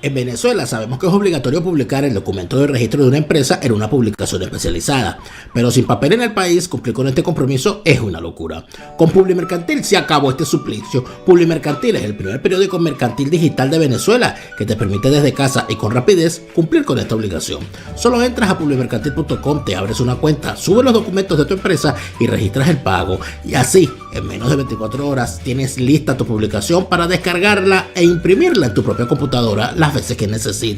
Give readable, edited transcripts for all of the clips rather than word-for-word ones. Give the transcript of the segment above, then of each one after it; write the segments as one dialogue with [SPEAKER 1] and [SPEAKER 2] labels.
[SPEAKER 1] En Venezuela sabemos que es obligatorio publicar el documento de registro de una empresa en una publicación especializada, pero sin papel en el país, cumplir con este compromiso es una locura. Con Publimercantil se acabó este suplicio. Publimercantil es el primer periódico mercantil digital de Venezuela que te permite desde casa y con rapidez cumplir con esta obligación. Solo entras a publimercantil.com, te abres una cuenta, subes los documentos de tu empresa y registras el pago. Y así, en menos de 24 horas, tienes lista tu publicación para descargarla e imprimirla en tu propia computadora las veces que necesites.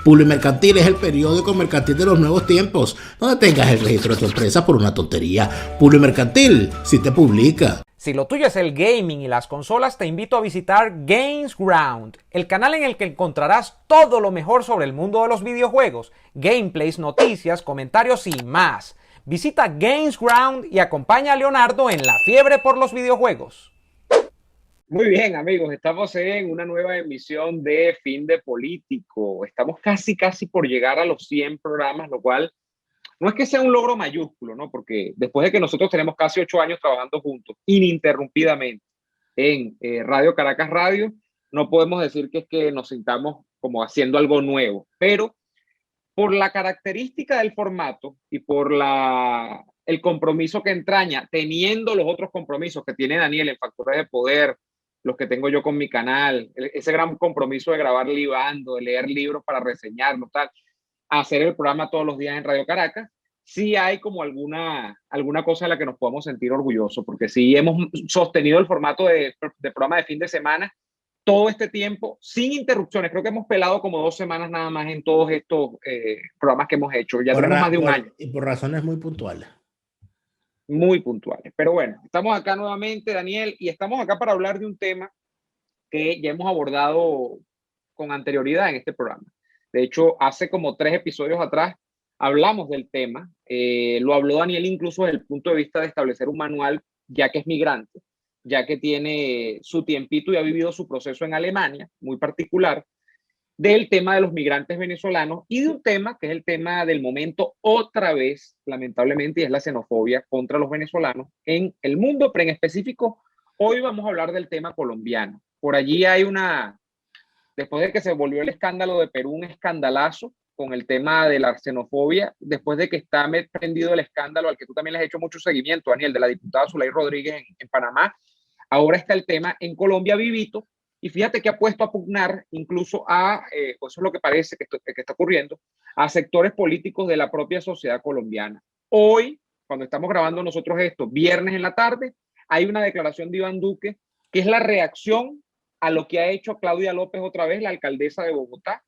[SPEAKER 1] Publimercantil es el periódico mercantil de los nuevos tiempos, donde tengas el registro de tu empresa por una tontería. Publimercantil, si te publica.
[SPEAKER 2] Si lo tuyo es el gaming y las consolas, te invito a visitar Games Ground, el canal en el que encontrarás todo lo mejor sobre el mundo de los videojuegos, gameplays, noticias, comentarios y más. Visita Games Ground y acompaña a Leonardo en la fiebre por los videojuegos.
[SPEAKER 3] Muy bien, amigos, estamos en una nueva emisión de Fin de Político. Estamos casi por llegar a los 100 programas, lo cual no es que sea un logro mayúsculo, ¿no? Porque después de que nosotros tenemos casi 8 años trabajando juntos, ininterrumpidamente, en Radio Caracas Radio, no podemos decir que es que nos sintamos como haciendo algo nuevo, pero por la característica del formato y por el compromiso que entraña, teniendo los otros compromisos que tiene Daniel en Factores de Poder, los que tengo yo con mi canal, ese gran compromiso de grabar libando, de leer libros para reseñarlos, tal, hacer el programa todos los días en Radio Caracas, sí hay como alguna cosa de la que nos podamos sentir orgullosos, porque sí hemos sostenido el formato de programa de fin de semana todo este tiempo sin interrupciones. Creo que hemos pelado como 2 semanas nada más en todos estos programas que hemos hecho. Ya tenemos más de un año.
[SPEAKER 1] Y por razones muy puntuales.
[SPEAKER 3] Muy puntuales. Pero bueno, estamos acá nuevamente, Daniel, y estamos acá para hablar de un tema que ya hemos abordado con anterioridad en este programa. De hecho, hace como 3 episodios atrás hablamos del tema. Lo habló Daniel incluso desde el punto de vista de establecer un manual, ya que es migrante, ya que tiene su tiempito y ha vivido su proceso en Alemania, muy particular, del tema de los migrantes venezolanos y de un tema que es el tema del momento otra vez, lamentablemente, y es la xenofobia contra los venezolanos en el mundo, pero en específico, hoy vamos a hablar del tema colombiano. Por allí hay después de que se volvió el escándalo de Perú, un escandalazo con el tema de la xenofobia, después de que está prendido el escándalo al que tú también le has hecho mucho seguimiento, Daniel, de la diputada Zulay Rodríguez en Panamá. Ahora está el tema en Colombia vivito, y fíjate que ha puesto a pugnar incluso pues eso es lo que parece que está ocurriendo, a sectores políticos de la propia sociedad colombiana. Hoy, cuando estamos grabando nosotros esto, viernes en la tarde, hay una declaración de Iván Duque, que es la reacción a lo que ha hecho Claudia López otra vez, la alcaldesa de Bogotá,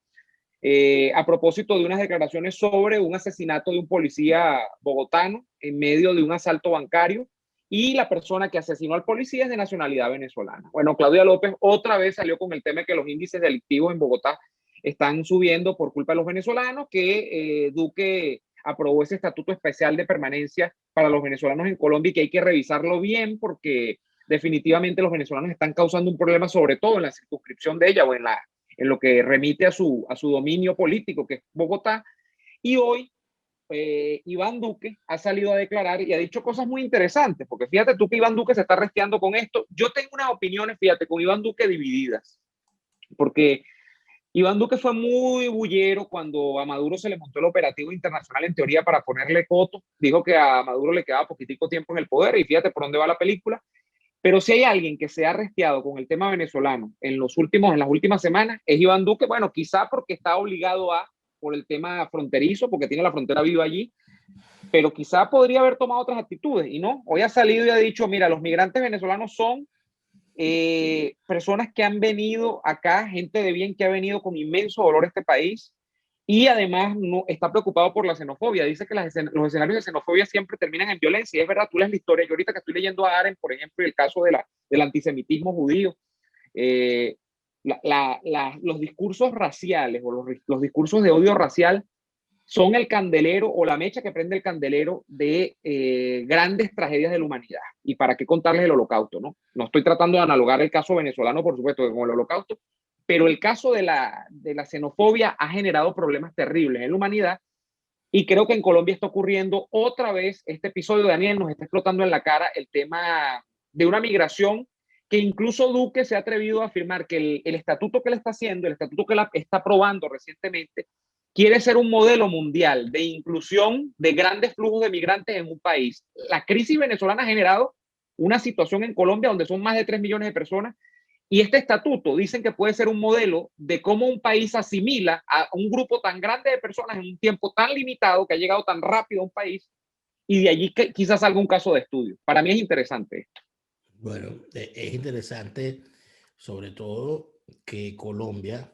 [SPEAKER 3] a propósito de unas declaraciones sobre un asesinato de un policía bogotano en medio de un asalto bancario, y la persona que asesinó al policía es de nacionalidad venezolana. Bueno, Claudia López otra vez salió con el tema de que los índices delictivos en Bogotá están subiendo por culpa de los venezolanos, que Duque aprobó ese estatuto especial de permanencia para los venezolanos en Colombia y que hay que revisarlo bien porque definitivamente los venezolanos están causando un problema, sobre todo en la circunscripción de ella o en lo que remite a su dominio político, que es Bogotá. Y hoy Iván Duque ha salido a declarar y ha dicho cosas muy interesantes, porque fíjate tú que Iván Duque se está resteando con esto. Yo tengo unas opiniones, fíjate, con Iván Duque divididas, porque Iván Duque fue muy bullero cuando a Maduro se le montó el operativo internacional en teoría para ponerle coto. Dijo que a Maduro le quedaba poquitico tiempo en el poder y fíjate por dónde va la película. Pero si hay alguien que se ha resteado con el tema venezolano en las últimas semanas, es Iván Duque. Bueno, quizá porque está obligado por el tema fronterizo, porque tiene la frontera viva allí, pero quizá podría haber tomado otras actitudes y no. Hoy ha salido y ha dicho, mira, los migrantes venezolanos son personas que han venido acá, gente de bien que ha venido con inmenso dolor a este país y además no está preocupado por la xenofobia. Dice que los escenarios de xenofobia siempre terminan en violencia. Y es verdad, tú lees la historia. Yo ahorita que estoy leyendo a Arendt, por ejemplo, el caso del antisemitismo judío, los discursos raciales o los discursos de odio racial son el candelero o la mecha que prende el candelero de grandes tragedias de la humanidad. Y para qué contarles el holocausto, ¿no? No estoy tratando de analogar el caso venezolano, por supuesto, con el holocausto, pero el caso de la xenofobia ha generado problemas terribles en la humanidad y creo que en Colombia está ocurriendo otra vez este episodio. Daniel, nos está explotando en la cara el tema de una migración que incluso Duque se ha atrevido a afirmar que el estatuto que él está haciendo, el estatuto que él está aprobando recientemente, quiere ser un modelo mundial de inclusión de grandes flujos de migrantes en un país. La crisis venezolana ha generado una situación en Colombia donde son más de 3 millones de personas y este estatuto dicen que puede ser un modelo de cómo un país asimila a un grupo tan grande de personas en un tiempo tan limitado que ha llegado tan rápido a un país y de allí que quizás salga un caso de estudio. Para mí es interesante.
[SPEAKER 1] Bueno, es interesante, sobre todo que Colombia.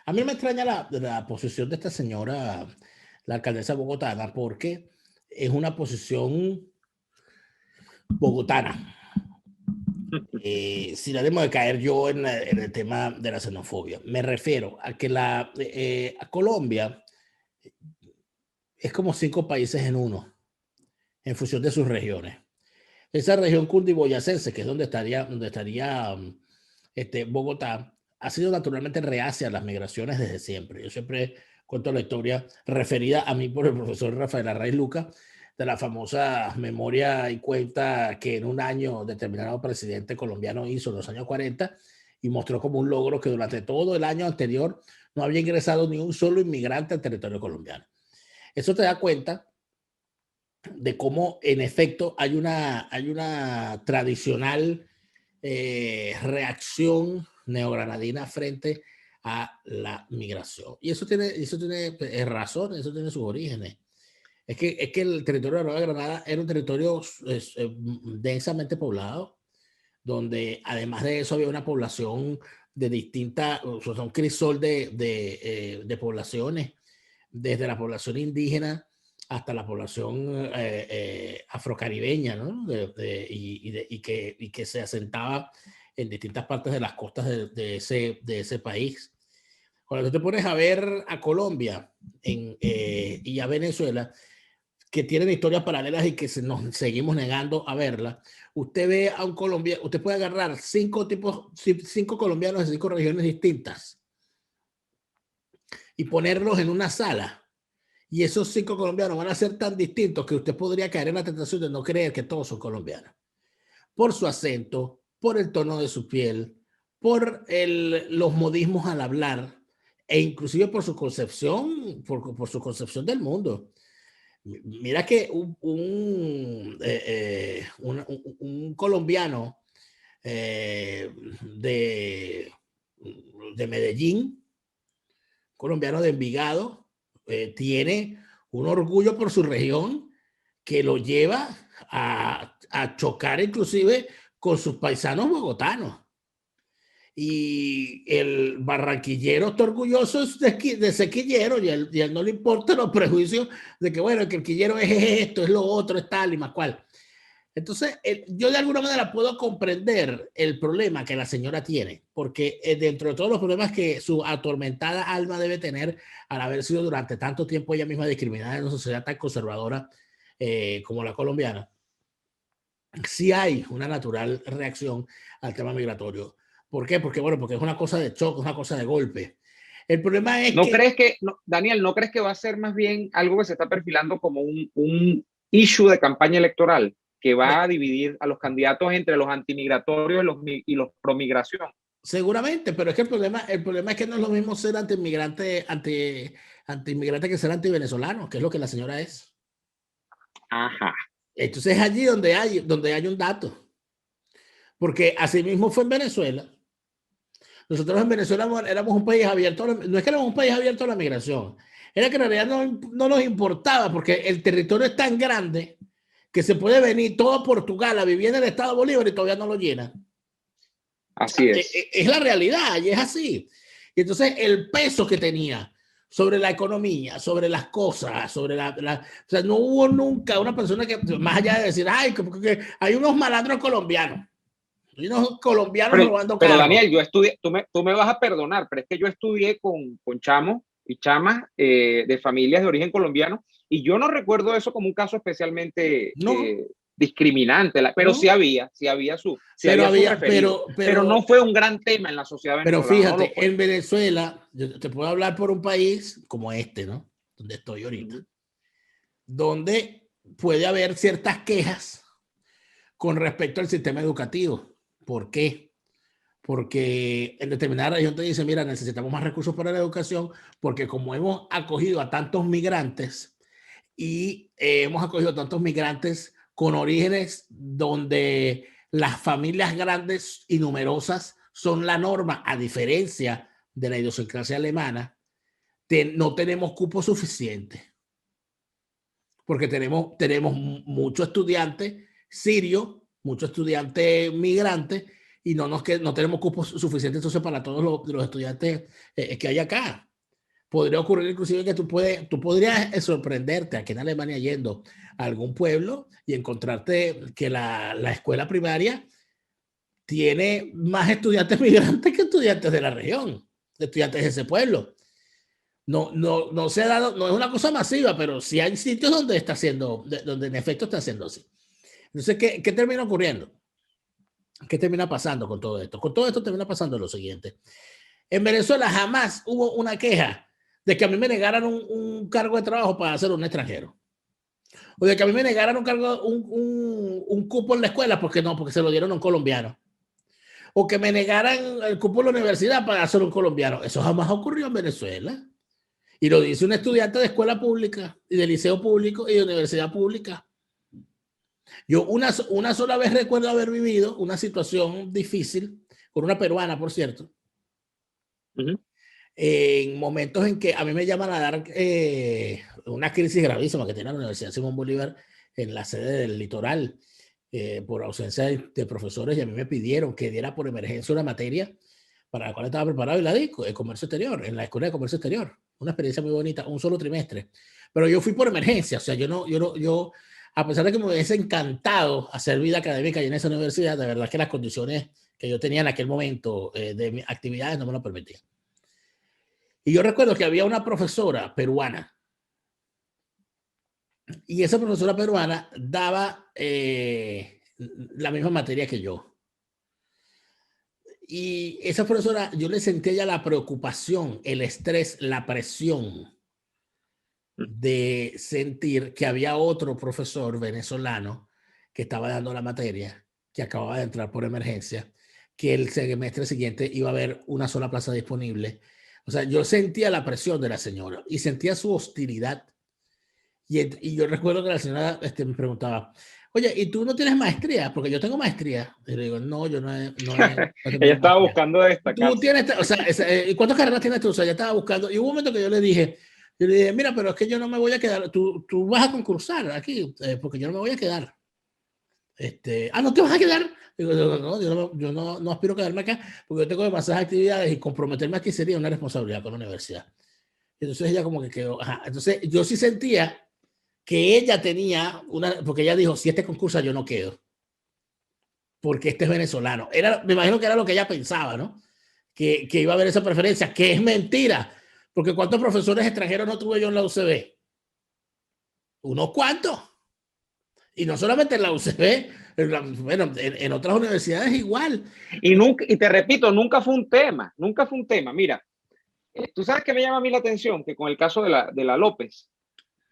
[SPEAKER 1] A mí me extraña la posición de esta señora, la alcaldesa bogotana, porque es una posición bogotana. Sin ánimo de caer yo en el tema de la xenofobia, me refiero a que a Colombia es como 5 países en uno, en función de sus regiones. Esa región cundiboyacense, que es donde estaría Bogotá, ha sido naturalmente reacia a las migraciones desde siempre. Yo siempre cuento la historia referida a mí por el profesor Rafael Arraiz Luca, de la famosa memoria y cuenta que en un año determinado presidente colombiano hizo en los años 40 y mostró como un logro que durante todo el año anterior no había ingresado ni un solo inmigrante al territorio colombiano. Eso te da cuenta de cómo en efecto hay una tradicional reacción neogranadina frente a la migración. Y eso tiene razón, eso tiene sus orígenes. Es que el territorio de Nueva Granada era un territorio densamente poblado, donde además de eso había una población de distintas, o sea, un crisol de poblaciones, desde la población indígena hasta la población afrocaribeña, ¿no? Y que se asentaba en distintas partes de las costas de ese país. Cuando tú te pones a ver a Colombia y a Venezuela, que tienen historias paralelas y que nos seguimos negando a verlas, usted ve a un colombiano, usted puede agarrar 5 colombianos de 5 regiones distintas y ponerlos en una sala. Y esos 5 colombianos van a ser tan distintos que usted podría caer en la tentación de no creer que todos son colombianos. Por su acento, por el tono de su piel, por los modismos al hablar e inclusive por su concepción, por su concepción del mundo. Mira que un colombiano de Medellín, colombiano de Envigado, tiene un orgullo por su región que lo lleva a chocar inclusive con sus paisanos bogotanos. Y el barranquillero está orgulloso de ser quillero y a él no le importan los prejuicios de que, bueno, que el quillero es esto, es lo otro, es tal y más cual. Entonces, yo de alguna manera puedo comprender el problema que la señora tiene, porque dentro de todos los problemas que su atormentada alma debe tener al haber sido durante tanto tiempo ella misma discriminada en una sociedad tan conservadora como la colombiana, sí hay una natural reacción al tema migratorio. ¿Por qué? Porque, bueno, porque es una cosa de choque, una cosa de golpe. El problema es
[SPEAKER 3] Daniel, ¿no crees que va a ser más bien algo que se está perfilando como un issue de campaña electoral que va a dividir a los candidatos entre los antimigratorios y los promigración?
[SPEAKER 1] Seguramente, pero es que el problema es que no es lo mismo ser antiinmigrante que ser antivenezolano, que es lo que la señora es.
[SPEAKER 3] Ajá.
[SPEAKER 1] Entonces es allí donde hay un dato. Porque así mismo fue en Venezuela. Nosotros en Venezuela éramos un país abierto, no es que éramos un país abierto a la migración, era que en realidad no nos importaba, porque el territorio es tan grande que se puede venir todo Portugal a vivir en el Estado Bolívar y todavía no lo llenan.
[SPEAKER 3] Así es.
[SPEAKER 1] Es la realidad y es así. Y entonces el peso que tenía sobre la economía, sobre las cosas, o sea, no hubo nunca una persona que, más allá de decir, ay, que hay unos malandros colombianos. Hay unos colombianos robando carros.
[SPEAKER 3] Pero Daniel, yo estudié, tú me vas a perdonar, pero es que yo estudié con chamos y chamas de familias de origen colombiano y yo no recuerdo eso como un caso especialmente discriminante, pero sí había su pero no fue un gran tema en la sociedad venezolana.
[SPEAKER 1] Pero fíjate, en Venezuela, yo te puedo hablar por un país como este, ¿no? Donde estoy ahorita, donde puede haber ciertas quejas con respecto al sistema educativo. ¿Por qué? porque en determinada región te dice, mira, necesitamos más recursos para la educación, porque como hemos acogido a tantos migrantes y hemos acogido a tantos migrantes con orígenes donde las familias grandes y numerosas son la norma, a diferencia de la idiosincrasia alemana, no tenemos cupo suficiente, porque tenemos muchos estudiantes sirios, muchos estudiantes migrantes, y no tenemos cupos suficientes entonces para todos los estudiantes que hay acá. Podría ocurrir inclusive que tú podrías sorprenderte aquí en Alemania yendo a algún pueblo y encontrarte que la escuela primaria tiene más estudiantes migrantes que estudiantes de la región, estudiantes de ese pueblo. No se ha dado, no es una cosa masiva, pero sí hay sitios donde está haciendo, donde en efecto está haciendo así. Entonces, ¿qué termina ocurriendo? ¿Qué termina pasando con todo esto? Con todo esto termina pasando lo siguiente. En Venezuela jamás hubo una queja de que a mí me negaran un cargo de trabajo para hacer un extranjero. O de que a mí me negaran un cupo en la escuela porque se lo dieron a un colombiano. O que me negaran el cupo en la universidad para hacer un colombiano. Eso jamás ocurrió en Venezuela. Y lo dice un estudiante de escuela pública y de liceo público y de universidad pública. Yo una sola vez recuerdo haber vivido una situación difícil con una peruana, por cierto. En momentos en que a mí me llaman a dar una crisis gravísima que tiene la Universidad Simón Bolívar en la sede del Litoral por ausencia de profesores, y a mí me pidieron que diera por emergencia una materia para la cual estaba preparado y la di, el comercio exterior, en la Escuela de Comercio Exterior. Una experiencia muy bonita, un solo trimestre. Pero yo fui por emergencia, o sea, yo a pesar de que me hubiese encantado hacer vida académica en esa universidad, de verdad que las condiciones que yo tenía en aquel momento de mis actividades no me lo permitían. Y yo recuerdo que había una profesora peruana, y esa profesora peruana daba la misma materia que yo. Y esa profesora, yo le sentía ya la preocupación, el estrés, la presión de sentir que había otro profesor venezolano que estaba dando la materia, que acababa de entrar por emergencia, que el semestre siguiente iba a haber una sola plaza disponible. O sea, yo sentía la presión de la señora y sentía su hostilidad. Y yo recuerdo que la señora me preguntaba, oye, ¿y tú no tienes maestría? Porque yo tengo maestría. Y le digo, no, yo no he
[SPEAKER 3] Ella estaba buscando destacarse.
[SPEAKER 1] Tú tienes, o sea, ¿cuántas carreras tienes tú? O sea, ella estaba buscando. Y hubo un momento que yo le dije, mira, pero es que yo no me voy a quedar. Tú vas a concursar aquí, porque yo no me voy a quedar. ¿No te vas a quedar? Digo, no, yo no aspiro a quedarme acá, porque yo tengo demasiadas actividades y comprometerme aquí sería una responsabilidad con la universidad. Entonces ella como que quedó, ajá. Entonces yo sí sentía que ella tenía porque ella dijo, si este concursa yo no quedo, porque este es venezolano. Me imagino que era lo que ella pensaba, ¿no? Que iba a haber esa preferencia, que es mentira, porque ¿cuántos profesores extranjeros no tuve yo en la UCB? Unos cuantos. Y no solamente en la UCB, bueno, en otras universidades igual.
[SPEAKER 3] Y te repito, nunca fue un tema. Mira, tú sabes que me llama a mí la atención, que con el caso de la López,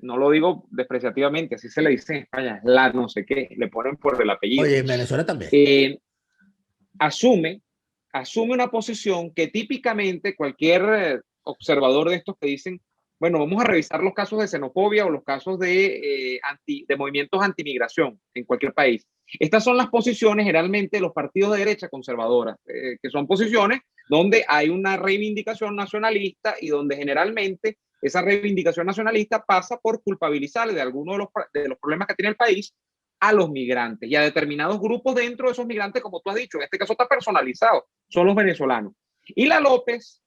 [SPEAKER 3] no lo digo despreciativamente, así se le dice en España, la no sé qué, le ponen por el apellido.
[SPEAKER 1] Oye, en Venezuela también.
[SPEAKER 3] Asume una posición que típicamente cualquier observador de estos que dicen, bueno, vamos a revisar los casos de xenofobia o los casos de movimientos antimigración en cualquier país. Estas son las posiciones generalmente de los partidos de derecha conservadoras, que son posiciones donde hay una reivindicación nacionalista y donde generalmente esa reivindicación nacionalista pasa por culpabilizar de algunos de los problemas que tiene el país a los migrantes y a determinados grupos dentro de esos migrantes, como tú has dicho. En este caso está personalizado, son los venezolanos. Y la López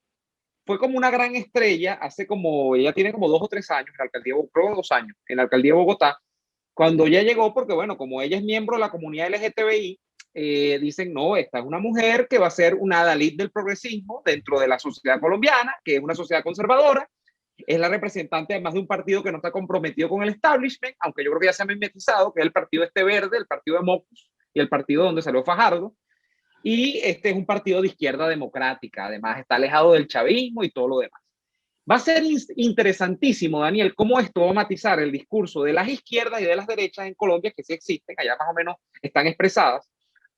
[SPEAKER 3] fue como una gran estrella ella tiene como 2 o 3 años en la alcaldía, creo 2 años, en la alcaldía de Bogotá, cuando ella llegó, porque bueno, como ella es miembro de la comunidad LGTBI, dicen, no, esta es una mujer que va a ser una adalid del progresismo dentro de la sociedad colombiana, que es una sociedad conservadora, es la representante además de un partido que no está comprometido con el establishment, aunque yo creo que ya se ha mimetizado, que es el partido verde, el partido de Mocus y el partido donde salió Fajardo. Y este es un partido de izquierda democrática, además está alejado del chavismo y todo lo demás. Va a ser interesantísimo, Daniel, cómo esto va a matizar el discurso de las izquierdas y de las derechas en Colombia, que sí existen, allá más o menos están expresadas,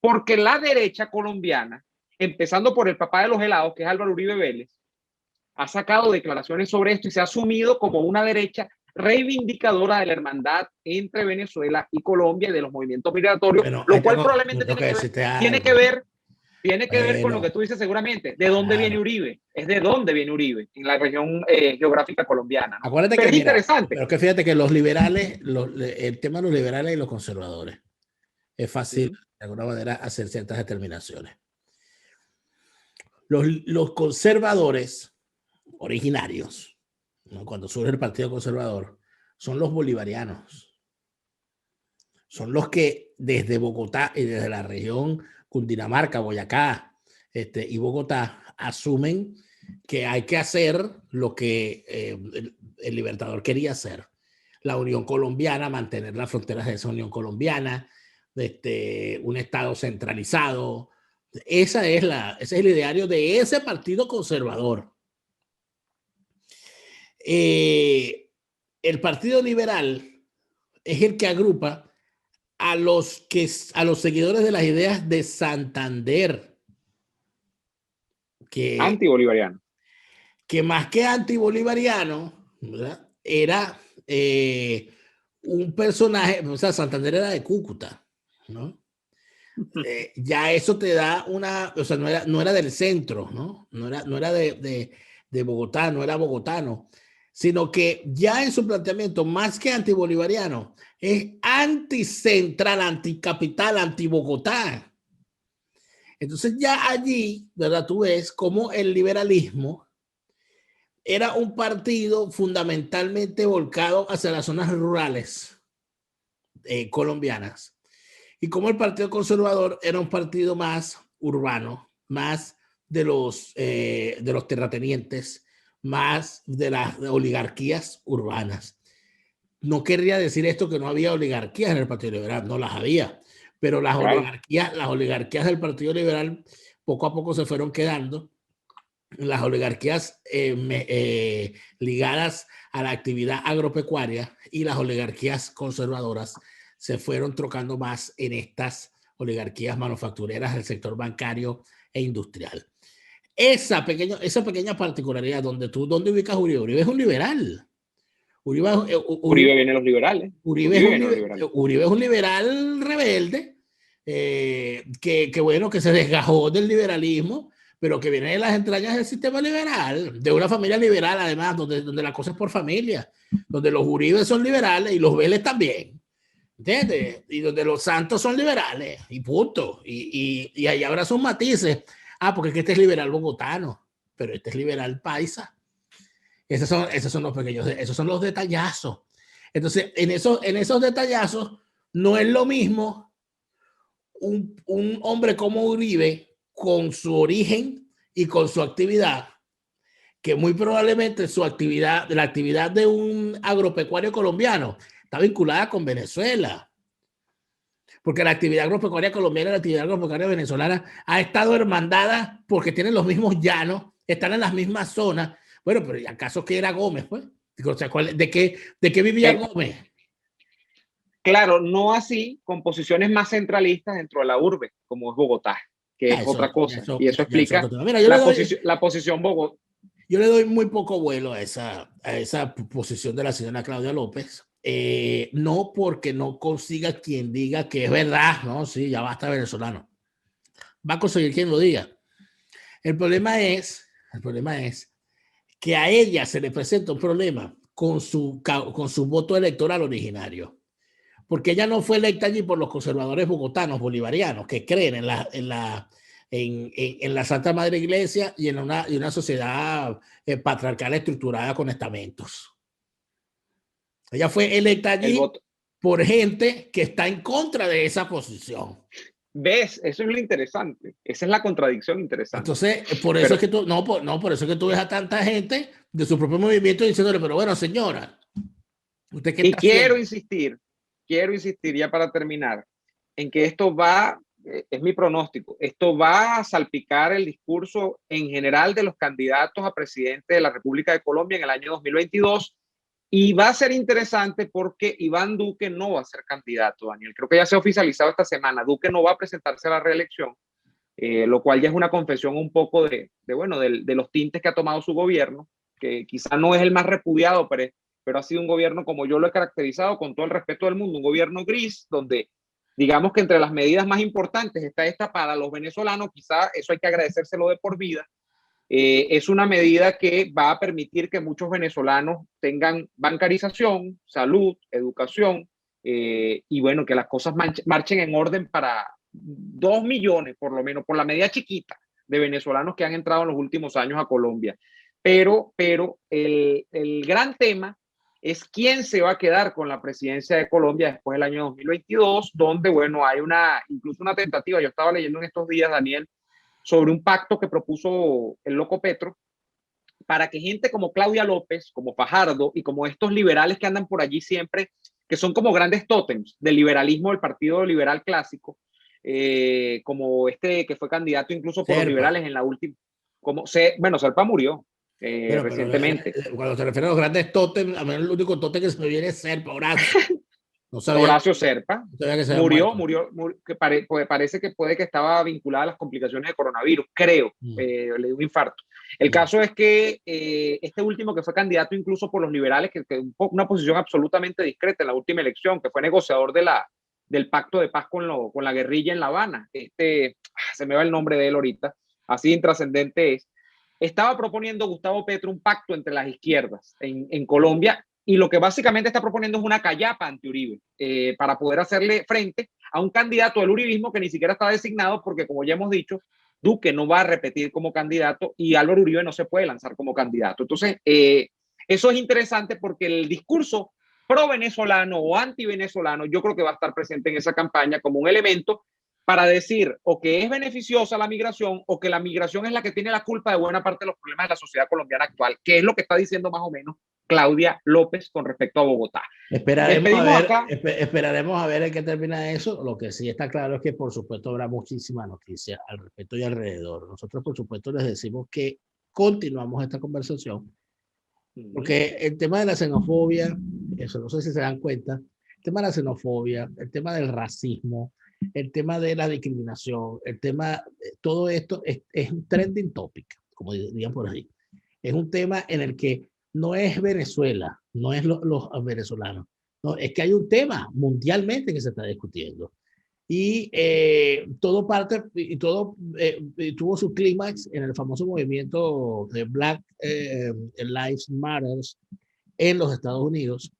[SPEAKER 3] porque la derecha colombiana empezando por el papá de los helados, que es Álvaro Uribe Vélez, ha sacado declaraciones sobre esto y se ha asumido como una derecha reivindicadora de la hermandad entre Venezuela y Colombia y de los movimientos migratorios,
[SPEAKER 1] Bueno,
[SPEAKER 3] lo cual probablemente tiene que ver con lo
[SPEAKER 1] Bueno,
[SPEAKER 3] que tú dices seguramente. ¿De dónde viene
[SPEAKER 1] claro.
[SPEAKER 3] Uribe? Es de dónde viene Uribe, en la región geográfica colombiana, ¿no?
[SPEAKER 1] Acuérdate
[SPEAKER 3] Pero
[SPEAKER 1] que,
[SPEAKER 3] es
[SPEAKER 1] mira,
[SPEAKER 3] interesante.
[SPEAKER 1] pero que fíjate que los liberales, el tema de los liberales y los conservadores, es fácil de alguna manera hacer ciertas determinaciones. Los conservadores originarios, ¿no? Cuando surge el Partido Conservador, son los bolivarianos. Son los que desde Bogotá y desde la región Cundinamarca, Boyacá y Bogotá asumen que hay que hacer lo que el Libertador quería hacer. La Unión Colombiana, mantener las fronteras de esa Unión Colombiana, un Estado centralizado. Ese es el ideario de ese partido conservador. El Partido Liberal es el que agrupa a los seguidores de las ideas de Santander,
[SPEAKER 3] Antibolivariano.
[SPEAKER 1] que más que antibolivariano, ¿verdad? Era un personaje, o sea, Santander era de Cúcuta, ¿no? Ya eso te da o sea, no era del centro, ¿no? No era de Bogotá, no era bogotano, sino que ya en su planteamiento, más que antibolivariano, es anticentral, anticapital, antibogotá. Entonces ya allí, ¿verdad? Tú ves cómo el liberalismo era un partido fundamentalmente volcado hacia las zonas rurales colombianas. Y como el Partido Conservador era un partido más urbano, más de los terratenientes, más de las oligarquías urbanas. No querría decir esto que no había oligarquías en el Partido Liberal, no las había, pero las oligarquías del Partido Liberal poco a poco se fueron quedando. Las oligarquías ligadas a la actividad agropecuaria y las oligarquías conservadoras se fueron trocando más en estas oligarquías manufactureras del sector bancario e industrial. Esa pequeña particularidad ¿dónde ubicas Uribe? Uribe es un liberal.
[SPEAKER 3] Uribe viene los liberales.
[SPEAKER 1] Uribe es un liberal rebelde que bueno, que se desgajó del liberalismo, pero que viene de las entrañas del sistema liberal, de una familia liberal además, donde la cosa es por familia, donde los Uribes son liberales y los Vélez también. ¿Entiendes? Y donde los Santos son liberales, y punto. Y ahí habrá sus matices. Porque es que este es liberal bogotano, pero este es liberal paisa. Esos son los pequeños, esos son los detallazos. Entonces, en esos detallazos, no es lo mismo un hombre como Uribe, con su origen y con su actividad, que muy probablemente la actividad de un agropecuario colombiano está vinculada con Venezuela, porque la actividad agropecuaria colombiana y la actividad agropecuaria venezolana ha estado hermandada porque tienen los mismos llanos, están en las mismas zonas. Bueno, pero ¿y acaso qué era Gómez, pues? O sea, ¿de qué vivía Gómez?
[SPEAKER 3] Claro, no así con posiciones más centralistas dentro de la urbe, como es Bogotá, que es otra cosa. Y eso explica la posición Bogotá.
[SPEAKER 1] Yo le doy muy poco vuelo a esa posición de la señora Claudia López. No porque no consiga quien diga que es verdad, ¿no? Sí, ya basta venezolano. Va a conseguir quien lo diga. El problema es que a ella se le presenta un problema con su voto electoral originario. Porque ella no fue electa allí por los conservadores bogotanos bolivarianos que creen en la Santa Madre Iglesia y en una sociedad patriarcal estructurada con estamentos. Ella fue electa allí por gente que está en contra de esa posición.
[SPEAKER 3] ¿Ves? Eso es lo interesante. Esa es la contradicción interesante.
[SPEAKER 1] Entonces, por eso es que tú ves a tanta gente de su propio movimiento diciéndole, pero bueno, señora, ¿usted qué está
[SPEAKER 3] haciendo? Quiero insistir ya para terminar, en que esto es mi pronóstico, esto va a salpicar el discurso en general de los candidatos a presidente de la República de Colombia en el año 2022. Y va a ser interesante porque Iván Duque no va a ser candidato, Daniel. Creo que ya se ha oficializado esta semana. Duque no va a presentarse a la reelección lo cual ya es una confesión un poco bueno, de los tintes que ha tomado su gobierno, que quizá no es el más repudiado, pero ha sido un gobierno, como yo lo he caracterizado, con todo el respeto del mundo, un gobierno gris, donde digamos que entre las medidas más importantes está esta para los venezolanos, quizá eso hay que agradecérselo de por vida. Es una medida que va a permitir que muchos venezolanos tengan bancarización, salud, educación, y bueno, que las cosas marchen en orden para 2 millones, por lo menos, por la medida chiquita de venezolanos que han entrado en los últimos años a Colombia. Pero el gran tema es quién se va a quedar con la presidencia de Colombia después del año 2022, donde, bueno, hay incluso una tentativa, yo estaba leyendo en estos días, Daniel, sobre un pacto que propuso el loco Petro para que gente como Claudia López, como Fajardo y como estos liberales que andan por allí siempre, que son como grandes tótems del liberalismo del Partido Liberal Clásico, como este que fue candidato incluso por los liberales en la última, bueno, Serpa murió recientemente.
[SPEAKER 1] Cuando se refiere a los grandes tótems, a mí el único tótem que se me viene es Serpa, Horacio.
[SPEAKER 3] No sabía, Horacio Serpa murió, que parece que puede que estaba vinculada a las complicaciones de coronavirus, creo, le dio un infarto. El caso es que este último que fue candidato incluso por los liberales, que una posición absolutamente discreta en la última elección, que fue negociador del pacto de paz con la guerrilla en La Habana, se me va el nombre de él ahorita, así intrascendente es, estaba proponiendo Gustavo Petro un pacto entre las izquierdas en Colombia, y lo que básicamente está proponiendo es una callapa ante Uribe, para poder hacerle frente a un candidato del uribismo que ni siquiera está designado, porque como ya hemos dicho, Duque no va a repetir como candidato y Álvaro Uribe no se puede lanzar como candidato. Entonces, eso es interesante porque el discurso pro-venezolano o anti-venezolano yo creo que va a estar presente en esa campaña como un elemento para decir o que es beneficiosa la migración o que la migración es la que tiene la culpa de buena parte de los problemas de la sociedad colombiana actual, que es lo que está diciendo más o menos Claudia López con respecto a Bogotá.
[SPEAKER 1] Esperaremos a ver en qué termina eso. Lo que sí está claro es que, por supuesto, habrá muchísimas noticias al respecto y alrededor. Nosotros, por supuesto, les decimos que continuamos esta conversación, porque el tema de la xenofobia, eso no sé si se dan cuenta, el tema de la xenofobia, el tema del racismo, el tema de la discriminación, el tema, todo esto es un trending topic, como dirían por ahí. Es un tema en el que no es Venezuela, no es los venezolanos, no, es que hay un tema mundialmente que se está discutiendo. Y todo tuvo su clímax en el famoso movimiento de Black Lives Matter en los Estados Unidos,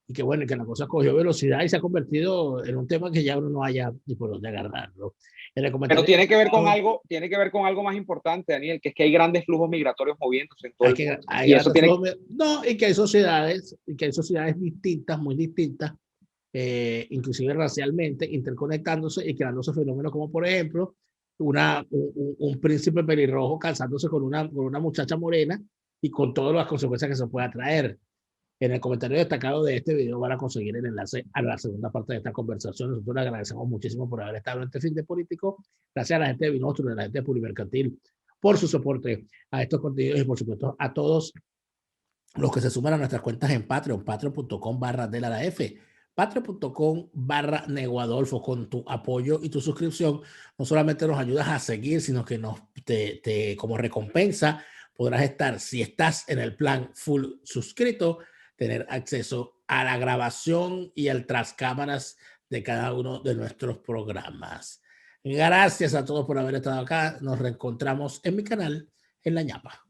[SPEAKER 1] y que bueno, que la cosa cogió velocidad y se ha convertido en un tema que ya uno no haya ni por dónde agarrarlo.
[SPEAKER 3] Pero tiene que ver con algo más importante, Daniel, que es que hay grandes flujos migratorios moviéndose en todo el mundo.
[SPEAKER 1] Y que hay sociedades distintas, muy distintas, inclusive racialmente, interconectándose y creándose fenómenos como, por ejemplo, un príncipe pelirrojo casándose con una muchacha morena y con todas las consecuencias que se pueda traer. En el comentario destacado de este video van a conseguir el enlace a la segunda parte de esta conversación. Nosotros le agradecemos muchísimo por haber estado en este fin de político. Gracias a la gente de Binostro y a la gente de Polimercantil por su soporte a estos contenidos y, por supuesto, a todos los que se suman a nuestras cuentas en Patreon, patreon.com/delaraf, patreon.com/neguadolfo. Con tu apoyo y tu suscripción no solamente nos ayudas a seguir, sino que como recompensa podrás estar, si estás en el plan full suscrito, tener acceso a la grabación y al tras cámaras de cada uno de nuestros programas. Gracias a todos por haber estado acá. Nos reencontramos en mi canal, en La Ñapa.